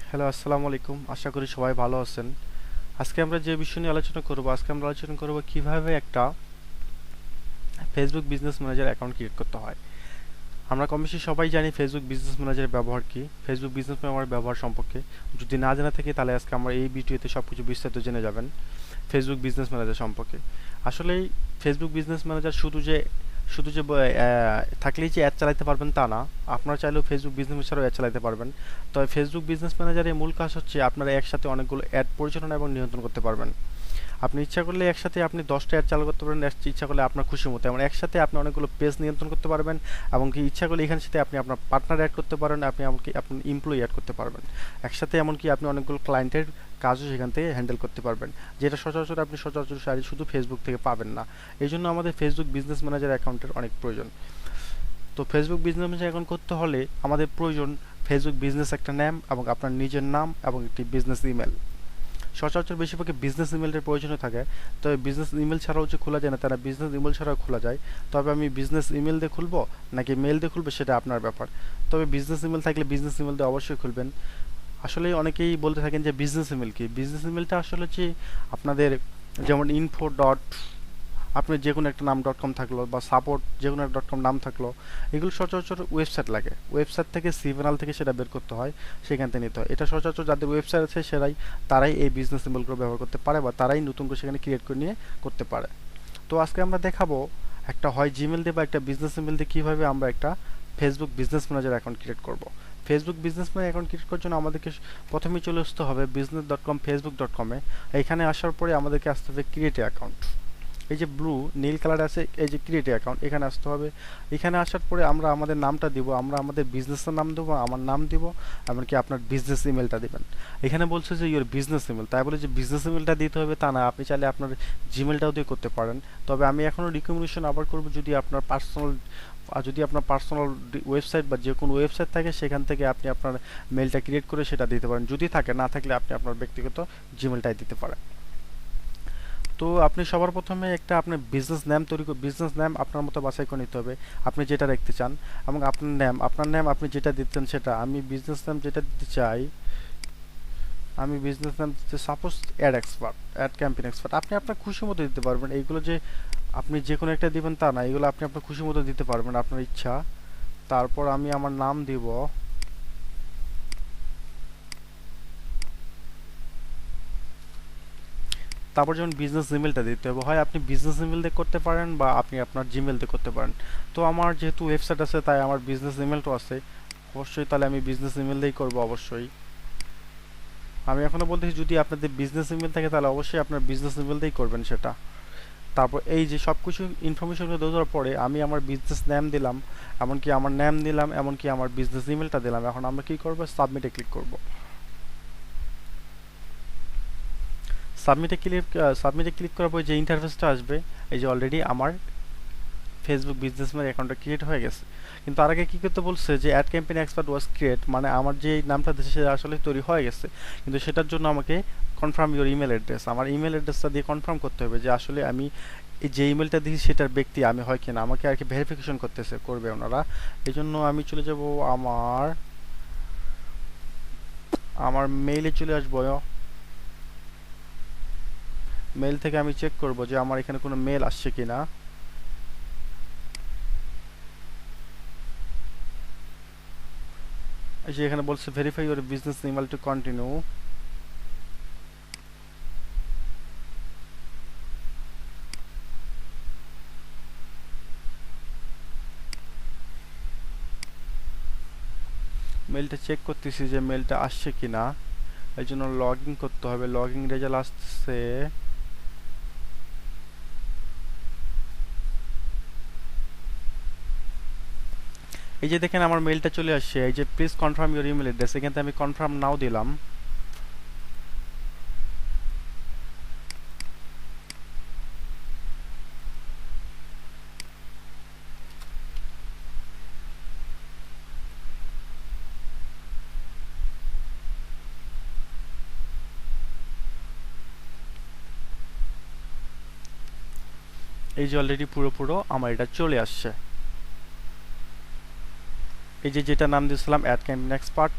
Hello, আসসালামু আলাইকুম। আশা করি সবাই ভালো আছেন। আজকে আমরা যে বিষয় নিয়ে আলোচনা করব কিভাবে একটা Facebook business manager account create করতে হয়। আমরা কমবেশি সবাই জানি ফেসবুক বিজনেস ম্যানেজারের ব্যবহার কি, ফেসবুক বিজনেস ম্যানেজারের ব্যবহার সম্পর্কে। যদি না জেনে থাকি তাহলে আজকে আমরা এই ভিডিওতে সবকিছু বিস্তারিত জেনে যাবেন ফেসবুক বিজনেস ম্যানেজার সম্পর্কে। আসলেই ফেসবুক বিজনেস ম্যানেজার শুধু যে থাকলেই যে অ্যাড চালাতে পারবেন তা না, আপনারা চাইলেও ফেসবুক বিজনেস ছাড়াও অ্যাড চালাতে পারবেন। তবে ফেসবুক বিজনেস ম্যানেজারের মূল কাজ হচ্ছে আপনারা একসাথে অনেকগুলো অ্যাড পরিচালনা এবং নিয়ন্ত্রণ করতে পারবেন। আপনি ইচ্ছা করলে একসাথে আপনি 10টা অ্যাড চালু করতে পারেন, ইচ্ছা করলে আপনার খুশি মতো, এমন একসাথে আপনি অনেকগুলো পেজ নিয়ন্ত্রণ করতে পারবেন। এবং কি ইচ্ছা করলে এখানের সাথে আপনি আপনার পার্টনার অ্যাড করতে পারেন, আপনি এমনকি আপনার এমপ্লয়ি অ্যাড করতে পারবেন একসাথে। এমনকি আপনি অনেকগুলো ক্লায়েন্টের কাজও সেখান থেকে হ্যান্ডেল করতে পারবেন, যেটা সচরাচর শুধু ফেসবুক থেকে পাবেন না। এই জন্য আমাদের ফেসবুক বিজনেস ম্যানেজার অ্যাকাউন্টের অনেক প্রয়োজন। তো ফেসবুক বিজনেস ম্যানেজার অ্যাকাউন্ট করতে হলে আমাদের প্রয়োজন ফেসবুক বিজনেস একটা নাম এবং আপনার নিজের নাম এবং একটি বিজনেস ইমেল। সচরাচর বেশিরভাগই বিজনেস ইমেলের প্রয়োজন থাকে। তবে বিজনেস ইমেল ছাড়াও যে খোলা যায় না, তারা বিজনেস ইমেল ছাড়াও খোলা যায়। তবে আমি বিজনেস ইমেল দিয়ে খুলবো নাকি মেল দিয়ে খুলবো সেটা আপনার ব্যাপার। তবে বিজনেস ইমেল থাকলে বিজনেস ইমেল দিয়ে অবশ্যই খুলবেন। আসলে অনেকেই বলতে থাকেন যে বিজনেস ইমেল কি। বিজনেস ইমেলটা আসলে হচ্ছে আপনাদের, যেমন ইনফো ডট, আপনি যে কোনো একটা নাম .com থাকলো বা সাপোর্ট যে কোনো একটা .com নাম থাকলো, এগুলো সচরাচর ওয়েবসাইট লাগে। ওয়েবসাইট থেকে সিগন্যাল থেকে সেটা বের করতে হয়, সেখান থেকে নিতে হয়। এটা সচরাচর যাদের ওয়েবসাইট আছে তারাই এই বিজনেস সিম্বলগুলো ব্যবহার করতে পারে বা তারাই নতুন করে সেখানে ক্রিয়েট করে নিয়ে করতে পারে। তো আজকে আমরা দেখাবো একটা হয় জিমেল দিয়ে বা একটা বিজনেস ইমেল দিয়ে কীভাবে আমরা একটা Facebook business manager account create করব। Facebook business manager account create করার জন্য আমাদেরকে প্রথমেই চলে আসতে হবে business.com facebook.com-এ। এখানে আসার পরে আমাদেরকে আসতে হবে ক্রিয়েট অ্যাকাউন্ট। এই যে ব্লু নীল কালার আছে, এই যে ক্রিয়েট অ্যাকাউন্ট, এখানে আসতে হবে। এখানে আসার পরে আমরা আমাদের নামটা দিব, আমরা আমাদের বিজনেসের নাম দেবো, আমার নাম দিব, এমনকি আপনার বিজনেস ইমেলটা দিবেন। এখানে বলছে যে ইওর বিজনেস ইমেল, তাই বলে যে বিজনেস ইমেলটা দিতে হবে তা না, আপনি চাইলে আপনার জিমেলটাও দিয়ে করতে পারেন। তবে আমি এখনও রিকমেন্ডেশন আবার করব, যদি আপনার পার্সোনাল ওয়েবসাইট বা যে কোনো ওয়েবসাইট থাকে সেখান থেকে আপনি আপনার মেলটা ক্রিয়েট করে সেটা দিতে পারেন। যদি থাকে, না থাকলে আপনি আপনার ব্যক্তিগত জিমেলটাই দিতে পারেন। তো আপনি সবার প্রথমে একটা আপনার বিজনেস নাম আপনার মতো বাছাই করে নিতে হবে, আপনি যেটা রাখতে চান। এবং আপনার নাম আপনি যেটা দিতেন সেটা, আমি বিজনেস নাম যেটা দিতে চাই, আমি বিজনেস নাম দিতে সাপোজ অ্যাড ক্যাম্পেইন এক্সপার্ট। আপনি আপনার খুশি মতো দিতে পারবেন। এইগুলো যে আপনি যে কোনো একটা দিবেন তা না, এগুলো আপনি আপনার খুশি মতো দিতে পারবেন, আপনার ইচ্ছা। তারপর আমি আমার নাম দিব। তারপর যেমন বিজনেস ইমেলটা দিতে হবে, হয় আপনি বিজনেস ইমেল দিয়ে করতে পারেন বা আপনি আপনার জিমেল দিয়ে করতে পারেন। তো আমার যেহেতু ওয়েবসাইট আছে তাই আমার বিজনেস ইমেলটাও আছে, অবশ্যই তাহলে আমি বিজনেস ইমেল দিয়েই করবো অবশ্যই। আমি এখনো বলতেছি যদি আপনাদের বিজনেস ইমেল থাকে তাহলে অবশ্যই আপনার বিজনেস ইমেল দিয়েই করবেন সেটা। তারপর এই যে সব কিছু ইনফরমেশনগুলো দেওয়ার পরে আমি আমার বিজনেস নেম দিলাম, এমনকি আমার নেম দিলাম, এমনকি আমার বিজনেস ইমেলটা দিলাম। এখন আমরা কি করবো, সাবমিটে ক্লিক করব। সাবমিটে ক্লিক করার পর যে ইন্টারফেসটা আসবে, এই যে অলরেডি আমার ফেসবুক বিজনেস ম্যান অ্যাকাউন্টটা ক্রিয়েট হয়ে গেছে। কিন্তু আর আগে কী করতে বলছে যে অ্যাড ক্যাম্পেইন এক্সপার্ট ওয়াজ ক্রিয়েট, মানে আমার যে নামটা দিয়েছে সেটা আসলে তৈরি হয়ে গেছে। কিন্তু সেটার জন্য আমাকে কনফার্ম ইওর ইমেল অ্যাড্রেস, আমার ইমেল অ্যাড্রেসটা দিয়ে কনফার্ম করতে হবে যে আসলে আমি এই যে ইমেলটা দিয়েছি সেটার ব্যক্তি আমি হয় কিনা, আমাকে আর কি ভেরিফিকেশন করবে ওনারা। এই জন্য আমি চলে যাব আমার আমার মেইলে চলে আসবো। মেল থেকে আমি চেক করব যে আমার এখানে কোনো মেল আসছে কিনা। এই যে এখানে বলছে verify your business email to continue. মেলটা চেক করতেছি যে মেলটা আসছে কিনা, এই জন্য লগ ইন করতে হবে। লগ ইন রেজাল্ট আসছে। এই যে দেখেন আমার মেলটা চলে আসছে, এই যে please confirm your email address, এখান থেকে আমি কনফার্ম নাও দিলাম। এই যে অলরেডি পুরো আমার এটা চলে আসছে। এই যে যেটা নাম দিয়েছিলাম @campaign_expert,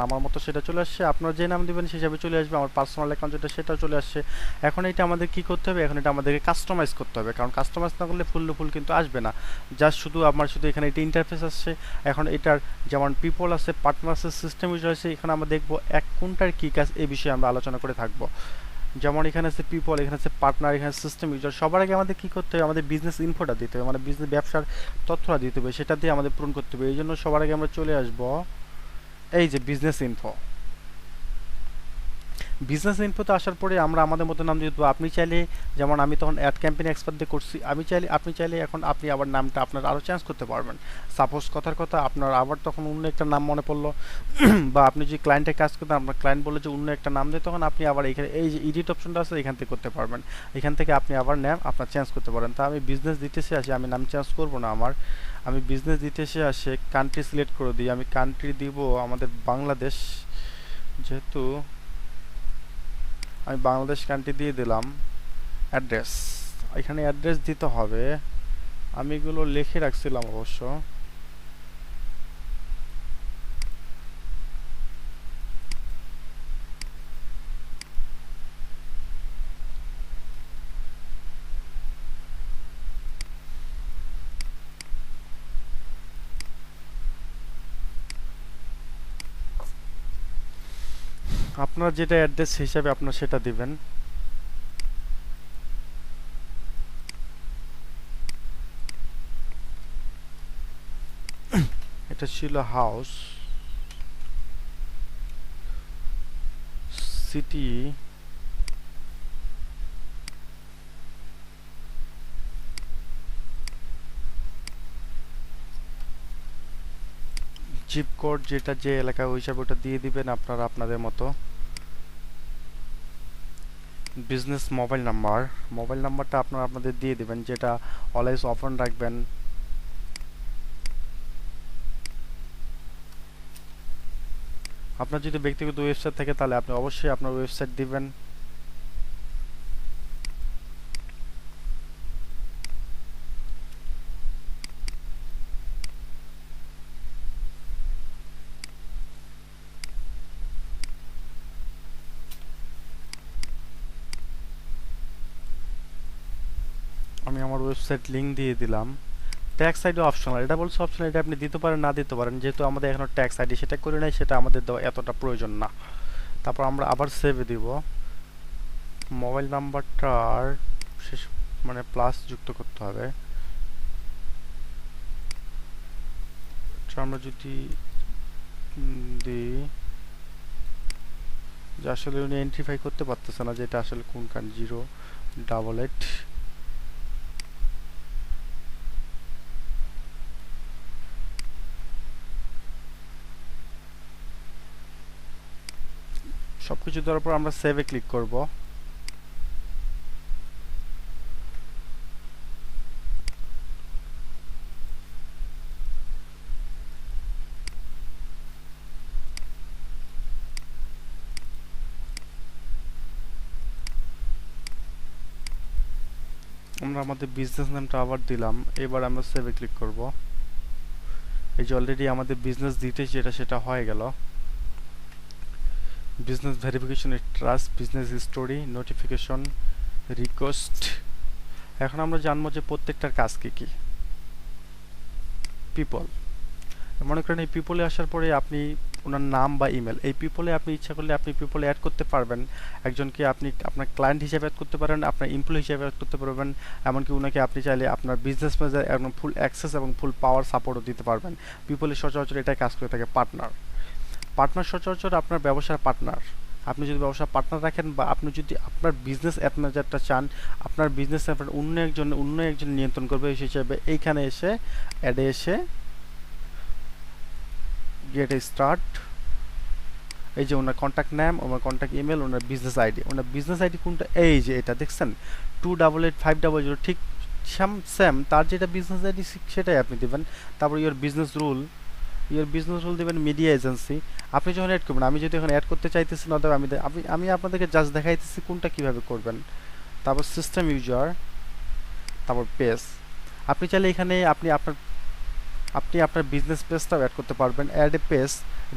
আমার মতো সেটা চলে আসছে। আপনারা যে নাম দিবেন সেই হিসাবে চলে আসবে। আমার পার্সোনাল অ্যাকাউন্ট যেটা সেটাও চলে আসছে। এখন এটা আমাদের কি করতে হবে, এখন এটা আমাদেরকে কাস্টমাইজ করতে হবে, কারণ কাস্টমাইজ না করলে ফুল কিন্তু আসবে না। জাস্ট শুধু এখানে এটা ইন্টারফেস আসছে। এখন এটার যেমন পিপল আছে, পার্টনার আছে, সিস্টেম ইউজার আছে, এখানে আমরা দেখবো কোনটার কি কাজ, এই বিষয়ে আমরা আলোচনা করে থাকবো। যেমন এখানে আছে পিপল, এখানে আছে পার্টনার, এখানে সিস্টেম ইউজার। সবার আগে আমাদের কি করতে হবে, আমাদের বিজনেস ইনফোটা দিতে হবে, মানে বিজনেস ব্যবসার তথ্যটা দিতে হবে, সেটা দিয়ে আমাদের পূরণ করতে হবে। এই জন্য সবার আগে আমরা চলে আসবো এই যে বিজনেস ইনফো। বিজনেস ইনফোতে আসার পরে আমরা আমাদের মতো নাম দিয়ে দেবো। আপনি চাইলে, যেমন আমি তখন @campaign_expert দিয়ে করছি, আপনি চাইলে এখন আপনি আবার নামটা আপনার আরও চেঞ্জ করতে পারবেন। সাপোজ কথার কথা আপনার আবার তখন অন্য একটা নাম মনে পড়লো বা আপনি যদি ক্লায়েন্টের কাজ করতেন, আপনার ক্লায়েন্ট বলে যে অন্য একটা নাম দিয়ে, তখন আপনি আবার এখানে এই যে এডিট অপশনটা আছে এখান থেকে করতে পারবেন। এখান থেকে আপনি আবার নাম আপনার চেঞ্জ করতে পারেন। তা আমি বিজনেস দিতেছি আসি, আমি নাম চেঞ্জ করব না। আমি বিজনেস দিতেছি আসে কান্ট্রি সিলেক্ট করে দিই। আমি কান্ট্রি দিব আমাদের বাংলাদেশ, যেহেতু আমি বাংলাদেশ কান্ট্রি দিয়ে দিলাম। অ্যাড্রেস, এখানে অ্যাড্রেস দিতে হবে। আমি এগুলো লিখে রাখছিলাম অবশ্য। আপনার যেটা অ্যাড্রেস হিসাবে আপনার সেটা দিবেন। এটা ছিল হাউস, সিটি, জিপ কোড, যেটা যে এলাকা ওই হিসাবে ওটা দিয়ে দিবেন আপনারা আপনাদের মতো। বিজনেস মোবাইল নাম্বারটা আপনারা আপনাদের দিয়ে দিবেন, যেটা অলওয়েজ ওপেন রাখবেন। আপনার যদি ব্যক্তিগত ওয়েবসাইট থাকে তাহলে আপনি অবশ্যই আপনার ওয়েবসাইট দিবেন। আমি আমার ওয়েবসাইট লিংক দিয়ে দিলাম। ট্যাক্স আইডি অপশনাল, এটা বলছে অপশনাল, এটা আপনি দিতে পারেন না দিতে পারেন, যেহেতু আমাদের এখনো ট্যাক্স আইডি সেটা করে নাই, সেটা আমাদের দেওয়া এতটা প্রয়োজন না। তারপর আমরা আবার সেভে দিব। মোবাইল নাম্বারটার শেষ মানে প্লাস যুক্ত করতে হবে। আমরা যদি দিই যে আসলে উনি এন্ট্রিফাই করতে পারতেছে না যে এটা আসলে কোন কান, 088। সবকিছু দেওয়ার পর আমরা সেভে ক্লিক করব। আমরা আমাদের বিজনেস নামটা আবার দিলাম। এবার আমরা সেভে ক্লিক করব। এই যে অলরেডি আমাদের বিজনেস ডিটেইলস যেটা সেটা হয়ে গেল। Business verification, trust, business history, notification, request. এখন আমরা জানবো যে প্রত্যেকটার কাজ কি কি। পিপল, মনে করেন এই পিপলে আসার পরে আপনি ওনার নাম বা ইমেল, এই পিপলে আপনি ইচ্ছা করলে আপনি পিপলে অ্যাড করতে পারবেন। একজনকে আপনি আপনার ক্লায়েন্ট হিসেবে অ্যাড করতে পারেন, আপনার এমপ্লয়ি হিসেবে অ্যাড করতে পারবেন। এমনকি ওনাকে আপনি চাইলে আপনার বিজনেস ম্যানেজার একদম ফুল অ্যাক্সেস এবং ফুল পাওয়ার সাপোর্টও দিতে পারবেন। পিপলের সচরাচর এটাই কাজ করে থাকে। পার্টনার সচরাচর আপনার ব্যবসার পার্টনার। আপনি যদি ব্যবসার পার্টনার রাখেন বা আপনি যদি আপনার বিজনেস অ্যাড ম্যানেজারটা চান, আপনার বিজনেস আপনার অন্য একজন নিয়ন্ত্রণ করবে, সেই হিসেবে এইখানে এসে অ্যাডে এসে গেট স্টার্ট, এই যে ওনার কন্ট্যাক্ট নেম, ওনার কন্ট্যাক্ট ইমেল, ওনার বিজনেস আইডি কোনটা, এই যে এটা দেখছেন 288500, ঠিক সেম তার যেটা বিজনেস আইডি সেটাই আপনি দেবেন। তারপর ইওর বিজনেস রুল দেবেন মিডিয়া এজেন্সি। আপনি যখন অ্যাড করবেন, আমি যদি এখন অ্যাড করতে চাইতেছি না, তবে আমি আপনাদেরকে জাস্ট দেখাইতেছি কোনটা কিভাবে করবেন। তারপর সিস্টেম ইউজার, তারপর পেজ। আপনি চাইলে এখানে আপনি আপনার আপনি আপনার বিজনেস পেজটাও অ্যাড করতে পারবেন। Add a page,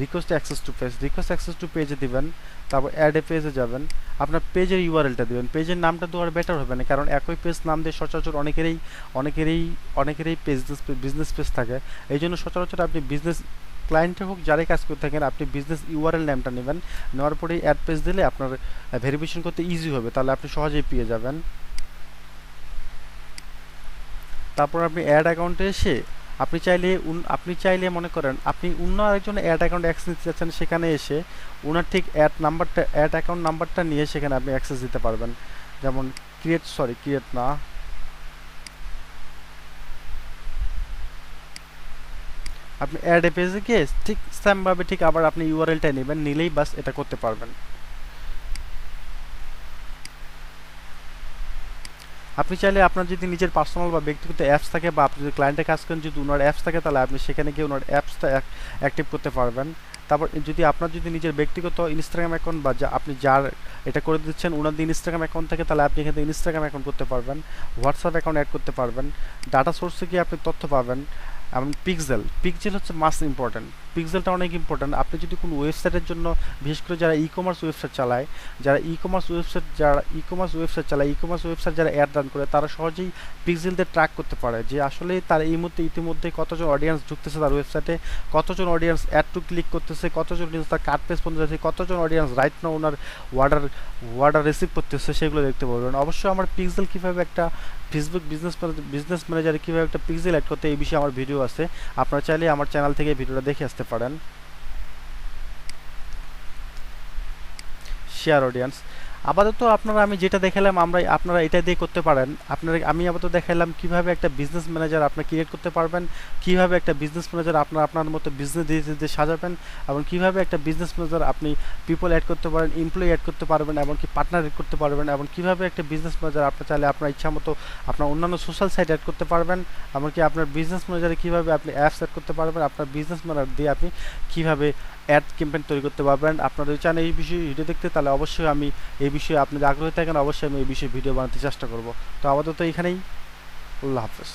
request access to page, request access to পেজে দিবেন, তারপর অ্যাড এ পেজে যাবেন, আপনার পেজের ইউআরএলটা দিবেন। পেজের নামটা দেওয়ার বেটার হবে না, কারণ একই পেজ নাম দিয়ে সচরাচর অনেকেরই বিজনেস পেজ থাকে। এই জন্য সচরাচর আপনি বিজনেস ক্লায়েন্টে হোক যারাই কাজ করে থাকেন, আপনি বিজনেস ইউআরএল নামটা নেবেন, নেওয়ার পরেই অ্যাড পেজ দিলে আপনার ভেরিফিকেশন করতে ইজি হবে, তাহলে আপনি সহজেই পেয়ে যাবেন। তারপর আপনি অ্যাড অ্যাকাউন্টে এসে আপনি চাইলে মনে করেন আপনি অন্য আরেকজন অ্যাড অ্যাকাউন্ট অ্যাক্সেস দিতে চাচ্ছেন, সেখানে এসে ওনার ঠিক অ্যাড অ্যাকাউন্ট নাম্বারটা নিয়ে সেখানে আপনি অ্যাক্সেস দিতে পারবেন। যেমন ক্রিয়েট না, আপনি অ্যাড এ পেজে গিয়ে ঠিক সেমভাবে ঠিক আবার আপনি ইউআরএলটা নেবেন, নিলেই বাস এটা করতে পারবেন। আপনি চাইলে আপনার যদি নিজের পার্সোনাল বা ব্যক্তিগত অ্যাপস থাকে, বা আপনি যদি ক্লায়েন্টের কাজ করেন, যদি ওনার অ্যাপস থাকে, তাহলে আপনি সেখানে গিয়ে ওনার অ্যাপসটা অ্যাক্টিভ করতে পারবেন। তারপর যদি আপনার নিজের ব্যক্তিগত ইনস্টাগ্রাম অ্যাকাউন্ট বা আপনি যার এটা করে দিচ্ছেন ওনার যদি ইনস্টাগ্রাম অ্যাকাউন্ট থাকে, তাহলে আপনি এখান থেকে ইনস্টাগ্রাম অ্যাকাউন্ট করতে পারবেন, হোয়াটসঅ্যাপ অ্যাকাউন্ট অ্যাড করতে পারবেন। ডাটা সোর্সে গিয়ে আপনি তথ্য পাবেন। এবং পিক্সেল হচ্ছে মাস্ট ইম্পর্ট্যান্ট, পিক্সেলটা অনেক ইম্পর্ট্যান্ট। আপনি যদি কোনো ওয়েবসাইটের জন্য, বিশেষ করে যারা ই কমার্স ওয়েবসাইট চালায়, ই কমার্স ওয়েবসাইট যারা অ্যাড রান করে, তারা সহজেই পিক্সেল দিয়ে ট্র্যাক করতে পারে যে আসলে তার ইতিমধ্যে কতজন অডিয়েন্স ঢুকতেছে তার ওয়েবসাইটে, কতজন অডিয়েন্স অ্যাড টু ক্লিক করতেছে, কতজন অডিয়েন্স তার কার্ড পেজ পর্যন্ত যাচ্ছে, কতজন অডিয়েন্স রাইট না ওনার অর্ডার রিসিভ করতেছে, সেগুলো দেখতে পারবেন। অবশ্যই আমার পিক্সেল কীভাবে একটা ফেসবুক বিজনেস ম্যানেজারে কীভাবে একটা পিক্সেল অ্যাড করতে, এই বিষয়ে আমার ভিডিও আছে, আপনারা চাইলে আমার চ্যানেল থেকে ভিডিওটা দেখে আসতে পারেন। শেয়ার অডিয়েন্স, আপাতত আমি যেটা দেখালাম আপনারা এটা দিয়ে করতে পারেন। আমি আপাতত দেখালাম কিভাবে একটা বিজনেস ম্যানেজার আপনি ক্রিয়েট করতে পারবেন, কিভাবে একটা বিজনেস ম্যানেজার আপনার মতো বিজনেস দিয়ে সাজাবেন, এবং কিভাবে একটা বিজনেস ম্যানেজার আপনি পিপল অ্যাড করতে পারেন, এমপ্লয়ি অ্যাড করতে পারবেন, এমনকি পার্টনার অ্যাড করতে পারবেন, এবং কিভাবে একটা বিজনেস ম্যানেজার আপনি চাইলে আপনার ইচ্ছা মতো আপনার অন্যান্য সোশ্যাল সাইট অ্যাড করতে পারবেন, এমনকি আপনার বিজনেস ম্যানেজারে কিভাবে আপনি অ্যাপস অ্যাড করতে পারবেন, আপনার বিজনেস ম্যানেজার দিয়ে আপনি কিভাবে অ্যাড ক্যাম্পেইন তৈরি করতে পারবেন। আপনারা যদি চান এই বিষয়ে ভিডিও দেখতে, তাহলে অবশ্যই আমি এই বিষয়ে আপনি আগ্রহী থাকেন, অবশ্যই আমি এই বিষয়ে ভিডিও বানাতে চেষ্টা করব। তো আপাতত এখানেই, আল্লাহ হাফেজ।